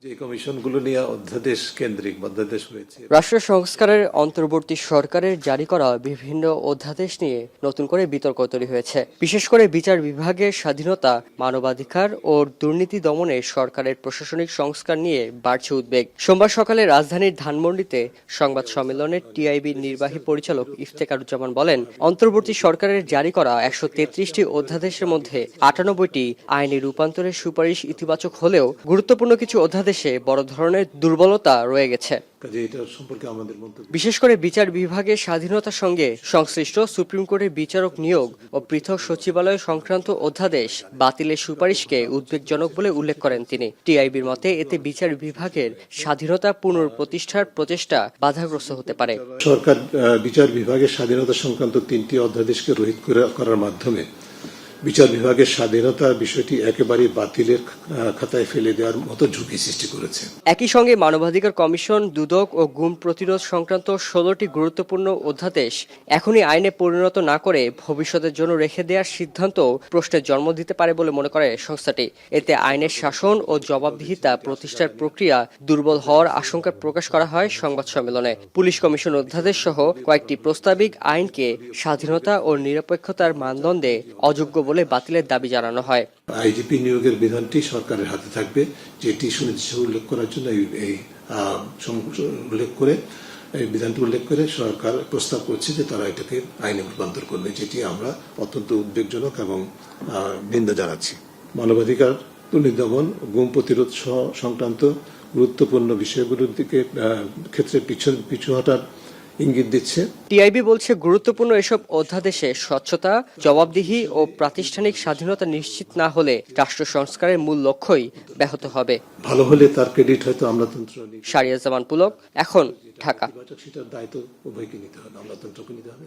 যে কমিশনগুলো নিয়ে অধ্যাদেশ কেন্দ্রিক অধ্যাদেশ হয়েছে, রাষ্ট্র সংস্কারের অন্তর্বর্তী সরকারের জারি করা বিভিন্ন অধ্যাদেশ নিয়ে নতুন করে বিতর্ক তৈরি হয়েছে। বিশেষ করে বিচার বিভাগের স্বাধীনতা, মানবাধিকার ও দুর্নীতি দমনে সরকারের প্রশাসনিক সংস্কার নিয়ে বাড়ছে উদ্বেগ। সোমবার সকালে রাজধানীর ধানমন্ডিতে সংবাদ সম্মেলনে টিআইবির নির্বাহী পরিচালক ইফতেখারুজ্জামান বলেন, অন্তর্বর্তী সরকারের জারি করা ১৩৩টি অধ্যাদেশের মধ্যে ৯৮টি আইনি রূপান্তরের সুপারিশ ইতিবাচক হলেও গুরুত্বপূর্ণ কিছু অধ্যাদেশে বড় ধরনের দুর্বলতা রয়ে গেছে। বিশেষ করে বিচার বিভাগের স্বাধীনতার সঙ্গে সংশ্লিষ্ট সুপ্রিম কোর্টের বিচারক নিয়োগ ও পৃথক সচিবালয় সংক্রান্ত অধ্যাদেশ বাতিলের সুপারিশকে উদ্বেগজনক বলে উল্লেখ করেন তিনি। টিআইবির মতে এতে বিচার বিভাগের স্বাধীনতা পুনঃপ্রতিষ্ঠার প্রচেষ্টা বাধাগ্রস্ত হতে পারে। সরকার বিচার বিভাগের স্বাধীনতা সংক্রান্ত ৩টি অধ্যাদেশকে রহিত করার মাধ্যমে বিচার বিভাগের স্বাধীনতার বিষয়টি একেবারে বাতিলের খাতায় ফেলে দেওয়ার মতো ঝুঁকি সৃষ্টি করেছে। একই সঙ্গে মানবাধিকার কমিশন, দুদক ও গুম প্রতিরোধ সংক্রান্ত ১৬টি গুরুত্বপূর্ণ অধ্যাদেশ এখনই আইনে পরিণত না করে ভবিষ্যতের জন্য রেখে দেওয়ার সিদ্ধান্ত প্রশ্নের জন্ম দিতে পারে বলে মনে করে সংস্থাটি। এতে আইনের শাসন ও জবাবদিহিতা প্রতিষ্ঠার প্রক্রিয়া দুর্বল হওয়ার আশঙ্কা প্রকাশ করা হয় সংবাদ সম্মেলনে। পুলিশ কমিশন অধ্যাদেশ সহ কয়েকটি প্রস্তাবিক আইনকে স্বাধীনতা ও নিরপেক্ষতার মানদণ্ডে অযোগ্য বলে বাতিলের দাবি জানানো হয়। আইজিপি নিয়োগের বিধানটি সরকারের হাতে থাকবে, যেটি সুনির্দিষ্ট উল্লেখ করার জন্য এই বিধানটি উল্লেখ করে সরকার প্রস্তাব করছে যে তারা এটাকে আইনে রূপান্তর করবে, যেটি আমরা অত্যন্ত উদ্বেগজনক এবং নিন্দা জানাচ্ছি। মানবাধিকার, দুর্নীতি দমন, গুম প্রতিরোধ সংক্রান্ত গুরুত্বপূর্ণ বিষয়গুলোর দিকে ক্ষেত্রে পিছু হটার ইঙ্গিত দিচ্ছে। টিআইবি বলছে, গুরুত্বপূর্ণ এসব অধ্যাদেশে স্বচ্ছতা, জবাবদিহি ও প্রাতিষ্ঠানিক স্বাধীনতা নিশ্চিত না হলে রাষ্ট্র সংস্কারের মূল লক্ষ্যই ব্যাহত হবে। ভালো হলে তার ক্রেডিট হয়তো আমলাতন্ত্র, শাহরিয়ার জামান পুলক, এখন, ঢাকা। সেটার দায়িত্ব উভয়কে নিতে হবে, আমলাতন্ত্রকে নিতে হবে।